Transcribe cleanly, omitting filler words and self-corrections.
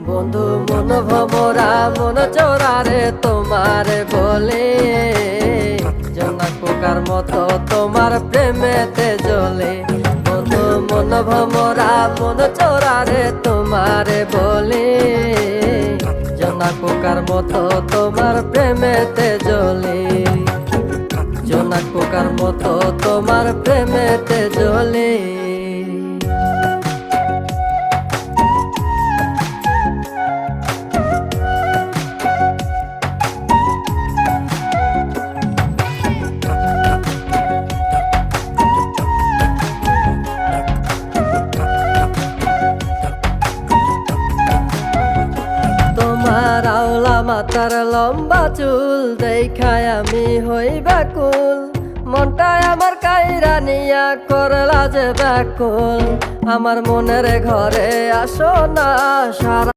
বন্ধু মন ভমরা মন চোরারে তোমার বলে, জোনাক পোকার মতো তোমার প্রেমেতে জ্বলে। বন্ধু মন ভমরা মন চোরারে তোমার বলে, জোনাক পোকার মতো তোমার প্রেমেতে জ্বলে। জোনাক পোকার মতো তোমার প্রেমেতে জ্বলে। তোমার আওলা মাথার লম্বা চুল দেখায় আমি হই ব্যাকুল, মনটায় আমার কাইরা নিয়া করলা যে ব্যাকুল। আমার মনের ঘরে আসো না, সারা